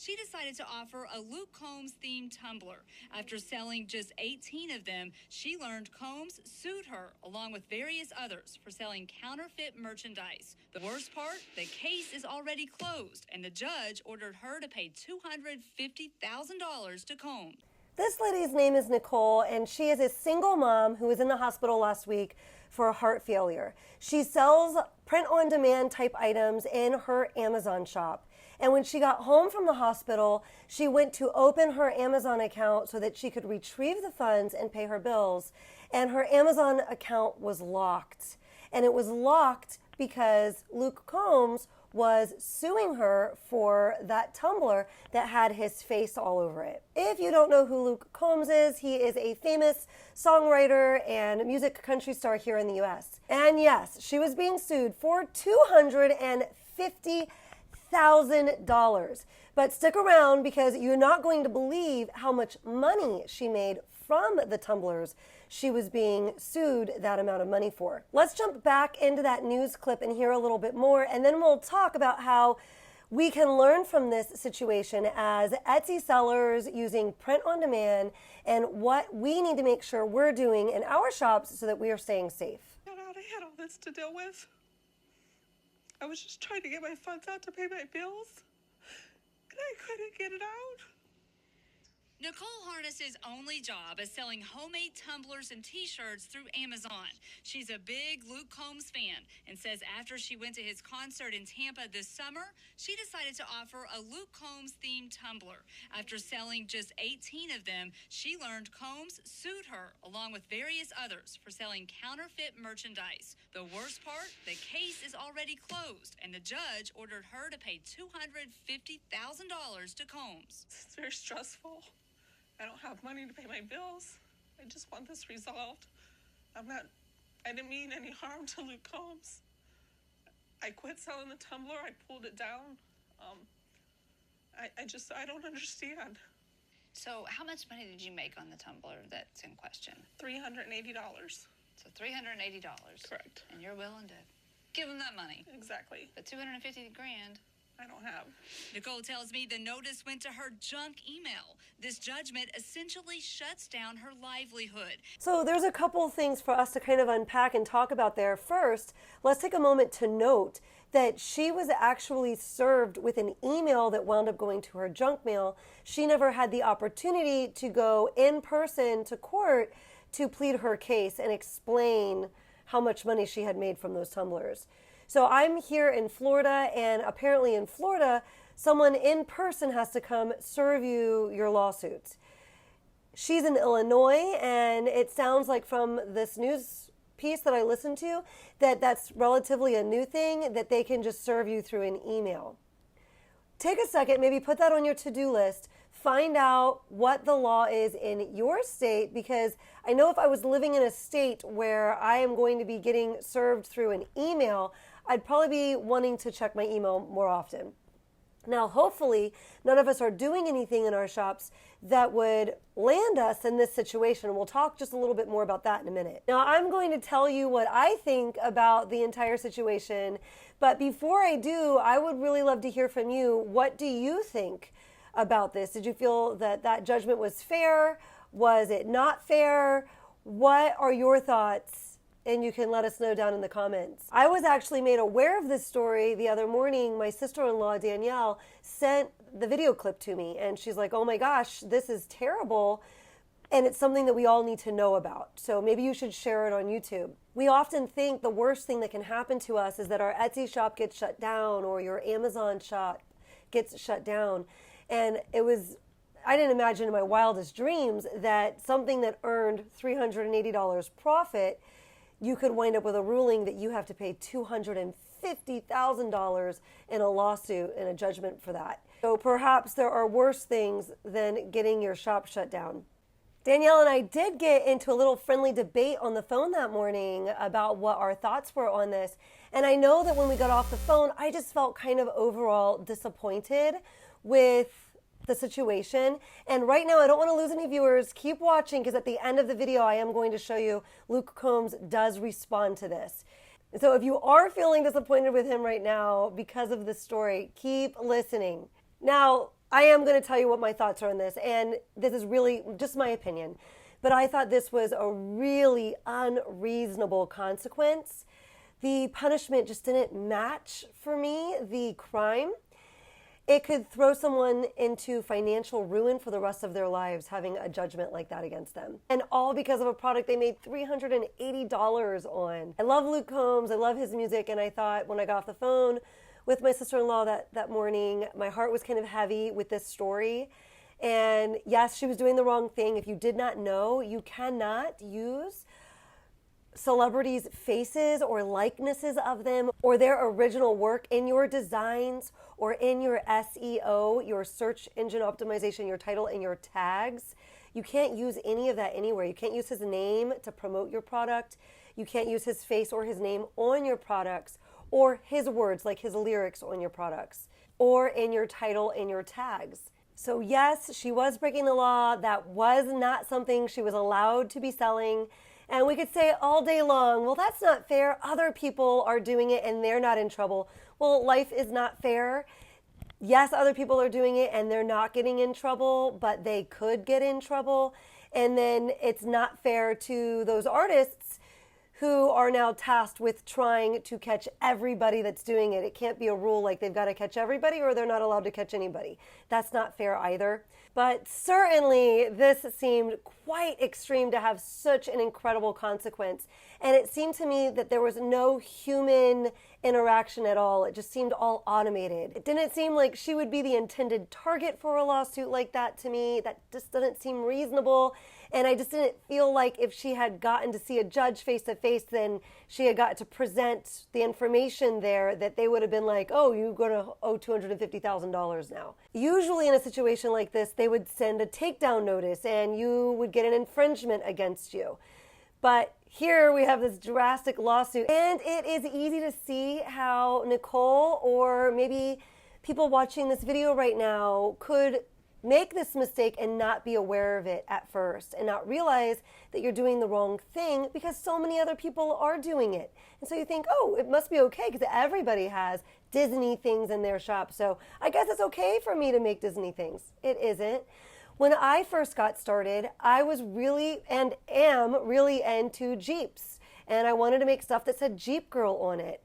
she decided to offer a Luke Combs-themed tumbler. After selling just 18 of them, she learned Combs sued her, along with various others, for selling counterfeit merchandise. The worst part, the case is already closed, and the judge ordered her to pay $250,000 to Combs. This lady's name is Nicole, and she is a single mom who was in the hospital last week for a heart failure. She sells print-on-demand type items in her Amazon shop. And when she got home from the hospital, she went to open her Amazon account so that she could retrieve the funds and pay her bills. And her Amazon account was locked. And it was locked because Luke Combs was suing her for that tumbler that had his face all over it. If you don't know who Luke Combs is, he is a famous songwriter and music country star here in the US. And yes, she was being sued for $250,000. But stick around because you're not going to believe how much money she made from the tumblers she was being sued that amount of money for. Let's jump back into that news clip and hear a little bit more, and then we'll talk about how we can learn from this situation as Etsy sellers using print on demand and what we need to make sure we're doing in our shops so that we are staying safe. I had all this to deal with. I was just trying to get my funds out to pay my bills, and I couldn't get it out. Nicole Harness's only job is selling homemade tumblers and t-shirts through Amazon. She's a big Luke Combs fan and says after she went to his concert in Tampa this summer, she decided to offer a Luke Combs-themed tumbler. After selling just 18 of them, she learned Combs sued her, along with various others, for selling counterfeit merchandise. The worst part, the case is already closed, and the judge ordered her to pay $250,000 to Combs. It's very stressful. I don't have money to pay my bills. I just want this resolved. I didn't mean any harm to Luke Combs. I quit selling the tumbler. I pulled it down. I don't understand. So how much money did you make on the tumbler that's in question? $380. So $380. Correct. And you're willing to give them that money. Exactly. But $250,000. I don't have. Nicole tells me the notice went to her junk email. This judgment essentially shuts down her livelihood. So there's a couple things for us to kind of unpack and talk about there. First, let's take a moment to note that she was actually served with an email that wound up going to her junk mail. She never had the opportunity to go in person to court to plead her case and explain how much money she had made from those tumblers. So I'm here in Florida, and apparently in Florida, someone in person has to come serve you your lawsuits. She's in Illinois, and it sounds like from this news piece that I listened to that that's relatively a new thing, that they can just serve you through an email. Take a second, maybe put that on your to-do list. Find out what the law is in your state, because I know if I was living in a state where I am going to be getting served through an email, I'd probably be wanting to check my email more often. Now, hopefully, none of us are doing anything in our shops that would land us in this situation. We'll talk just a little bit more about that in a minute. Now, I'm going to tell you what I think about the entire situation, but before I do, I would really love to hear from you. What do you think about this? Did you feel that that judgment was fair? Was it not fair? What are your thoughts? And you can let us know down in the comments. I was actually made aware of this story the other morning. My sister-in-law, Danielle, sent the video clip to me, and she's like, oh my gosh, this is terrible, and it's something that we all need to know about. So maybe you should share it on YouTube. We often think the worst thing that can happen to us is that our Etsy shop gets shut down or your Amazon shop gets shut down. And I didn't imagine in my wildest dreams that something that earned $380 profit, you could wind up with a ruling that you have to pay $250,000 in a lawsuit and a judgment for that. So perhaps there are worse things than getting your shop shut down. Danielle and I did get into a little friendly debate on the phone that morning about what our thoughts were on this. And I know that when we got off the phone, I just felt kind of overall disappointed with the situation. And right now, I don't want to lose any viewers. Keep watching, because at the end of the video, I am going to show you Luke Combs does respond to this. So if you are feeling disappointed with him right now because of this story, keep listening. Now, I am going to tell you what my thoughts are on this, and this is really just my opinion. But I thought this was a really unreasonable consequence. The punishment just didn't match for me the crime. It could throw someone into financial ruin for the rest of their lives having a judgment like that against them. And all because of a product they made $380 on. I love Luke Combs, I love his music, and I thought when I got off the phone with my sister-in-law that morning, my heart was kind of heavy with this story. And yes, she was doing the wrong thing. If you did not know, you cannot use celebrities' faces or likenesses of them or their original work in your designs or in your SEO, your search engine optimization, your title and your tags. You can't use any of that anywhere. You can't use his name to promote your product. You can't use his face or his name on your products or his words like his lyrics on your products or in your title and your tags. So yes, she was breaking the law. That was not something she was allowed to be selling. And we could say all day long, well, that's not fair. Other people are doing it and they're not in trouble. Well, life is not fair. Yes, other people are doing it and they're not getting in trouble, but they could get in trouble. And then it's not fair to those artists who are now tasked with trying to catch everybody that's doing it. It can't be a rule like they've got to catch everybody or they're not allowed to catch anybody. That's not fair either. But certainly this seemed quite extreme to have such an incredible consequence. And it seemed to me that there was no human interaction at all. It just seemed all automated. It didn't seem like she would be the intended target for a lawsuit like that to me. That just didn't seem reasonable. And I just didn't feel like if she had gotten to see a judge face to face, then she had got to present the information there that they would have been like, oh, you're going to owe $250,000 now. Usually in a situation like this, they would send a takedown notice and you would get an infringement against you. But here we have this drastic lawsuit, and it is easy to see how Nicol or maybe people watching this video right now could make this mistake and not be aware of it at first and not realize that you're doing the wrong thing because so many other people are doing it. And so you think, oh, it must be okay because everybody has Disney things in their shop. So I guess it's okay for me to make Disney things. It isn't. When I first got started, I was really and am really into Jeeps. And I wanted to make stuff that said Jeep Girl on it.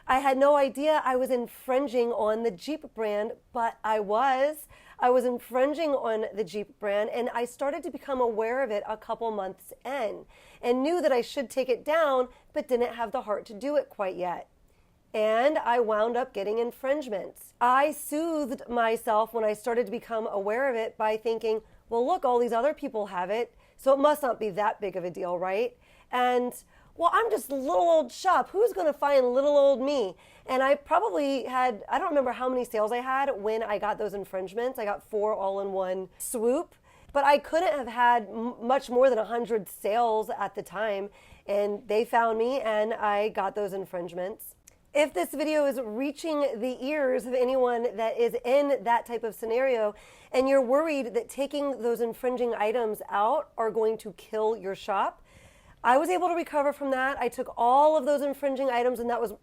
I had no idea I was infringing on the Jeep brand, but I was infringing on the Jeep brand, and I started to become aware of it a couple months in and knew that I should take it down, but didn't have the heart to do it quite yet. And I wound up getting infringements. I soothed myself when I started to become aware of it by thinking, well, look, all these other people have it, so it must not be that big of a deal, right? And well, I'm just a little old shop. Who's going to find little old me? And I probably had, I don't remember how many sales I had when I got those infringements. I got 4 all in one swoop, but I couldn't have had much more than 100 sales at the time. And they found me and I got those infringements. If this video is reaching the ears of anyone that is in that type of scenario and you're worried that taking those infringing items out are going to kill your shop, I was able to recover from that. I took all of those infringing items, and that was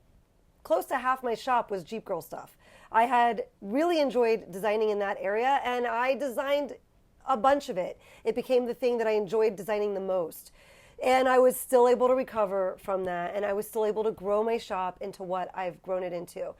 close to half my shop was Jeep Girl stuff. I had really enjoyed designing in that area, and I designed a bunch of it. It became the thing that I enjoyed designing the most. And I was still able to recover from that, and I was still able to grow my shop into what I've grown it into.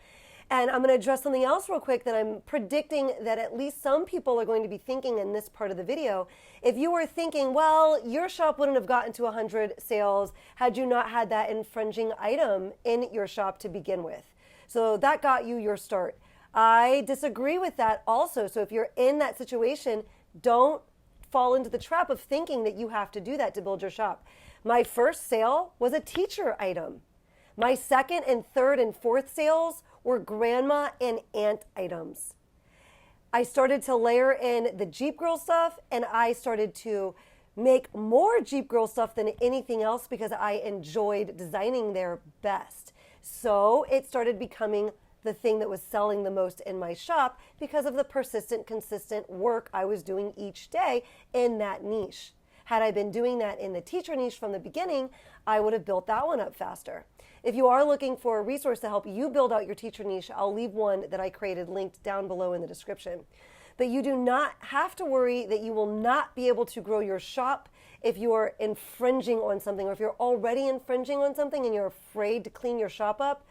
And I'm going to address something else real quick that I'm predicting that at least some people are going to be thinking in this part of the video. If you were thinking, well, your shop wouldn't have gotten to 100 sales had you not had that infringing item in your shop to begin with. So that got you your start. I disagree with that also. So if you're in that situation, don't fall into the trap of thinking that you have to do that to build your shop. My first sale was a teacher item. My second and third and fourth sales were grandma and aunt items. I started to layer in the Jeep Girl stuff, and I started to make more Jeep Girl stuff than anything else because I enjoyed designing their best. So it started becoming the thing that was selling the most in my shop because of the persistent, consistent work I was doing each day in that niche. Had I been doing that in the teacher niche from the beginning, I would have built that one up faster. If you are looking for a resource to help you build out your teacher niche, I'll leave one that I created linked down below in the description. but you do not have to worry that you will not be able to grow your shop if you're infringing on something, or if you're already infringing on something and you're afraid to clean your shop up.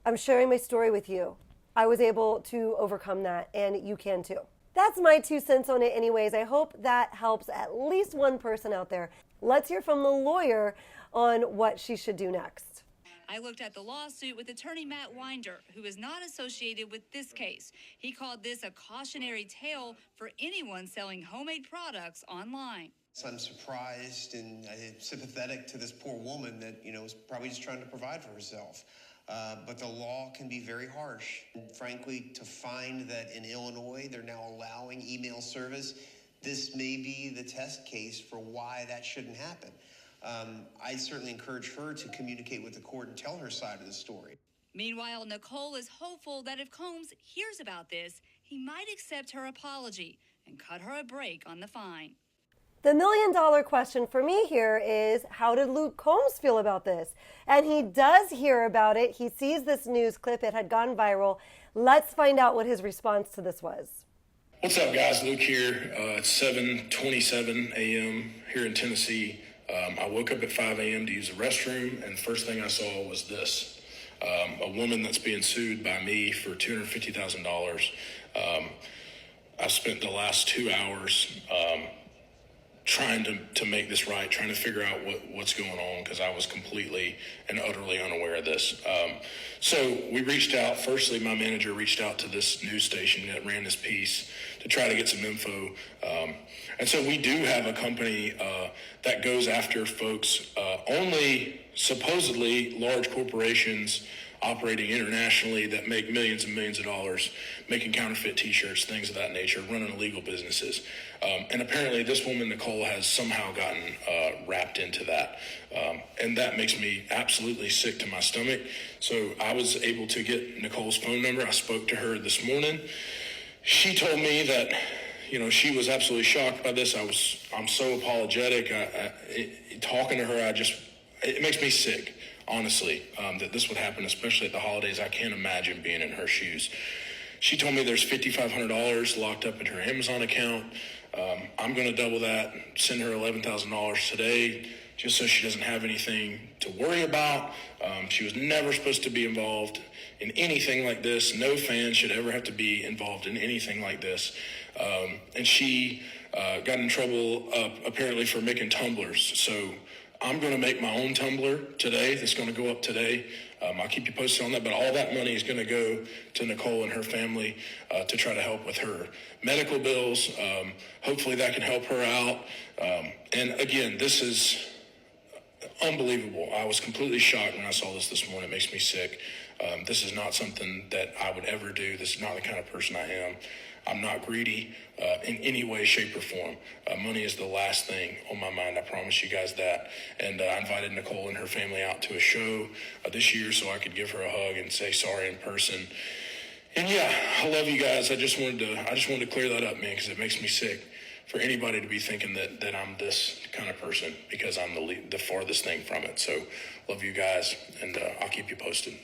I'm sharing my story with you. I was able to overcome that, and you can too. That's my 2 cents on it anyways. I hope that helps at least one person out there. Let's hear from the lawyer on what she should do next. I looked at the lawsuit with attorney Matt Winder, who is not associated with this case. He called this a cautionary tale for anyone selling homemade products online. I'm surprised and sympathetic to this poor woman that, is probably just trying to provide for herself. But the law can be very harsh. And frankly, to find that in Illinois they're now allowing email service, this may be the test case for why that shouldn't happen. I certainly encourage her to communicate with the court and tell her side of the story. Meanwhile, Nicol is hopeful that if Combs hears about this, he might accept her apology and cut her a break on the fine. The $1 million question for me here is, how did Luke Combs feel about this? And he does hear about it. He sees this news clip. It had gone viral. Let's find out what his response to this was. What's up, guys? Luke here. It's 7:27 a.m. here in Tennessee. I woke up at 5 a.m. to use the restroom, and the first thing I saw was this. A woman that's being sued by me for $250,000. I've spent the last 2 hours trying to make this right, trying to figure out what's going on, because I was completely and utterly unaware of this. So we reached out. Firstly, my manager reached out to this news station that ran this piece to try to get some info. And so we do have a company that goes after folks, only supposedly large corporations operating internationally that make millions and millions of dollars, making counterfeit T-shirts, things of that nature, running illegal businesses. And apparently this woman, Nicole, has somehow gotten wrapped into that. And that makes me absolutely sick to my stomach. So I was able to get Nicole's phone number. I spoke to her this morning. She told me that, she was absolutely shocked by this. I'm so apologetic. Talking to her, it makes me sick, honestly, that this would happen, especially at the holidays. I can't imagine being in her shoes. She told me there's $5,500 locked up in her Amazon account. I'm going to double that, send her $11,000 today, just so she doesn't have anything to worry about. She was never supposed to be involved in anything like this. No fan should ever have to be involved in anything like this. And she got in trouble, apparently, for making tumblers. So I'm going to make my own tumbler today. That's going to go up today. I'll keep you posted on that, but all that money is going to go to Nicole and her family to try to help with her medical bills. Hopefully that can help her out. And again, this is unbelievable. I was completely shocked when I saw this morning. It makes me sick. This is not something that I would ever do. This is not the kind of person I am. I'm not greedy in any way, shape, or form. Money is the last thing on my mind. I promise you guys that. And I invited Nicole and her family out to a show this year so I could give her a hug and say sorry in person. And yeah, I love you guys. I just wanted to clear that up, man, because it makes me sick for anybody to be thinking that I'm this kind of person, because I'm the farthest thing from it. So love you guys, and I'll keep you posted.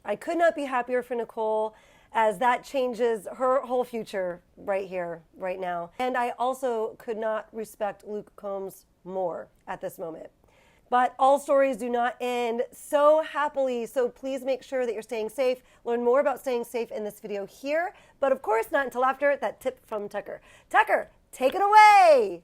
I could not be happier for Nicole, as that changes her whole future right here, right now. And I also could not respect Luke Combs more at this moment. But all stories do not end so happily, so please make sure that you're staying safe. Learn more about staying safe in this video here, but of course not until after that tip from Tucker. Tucker, take it away!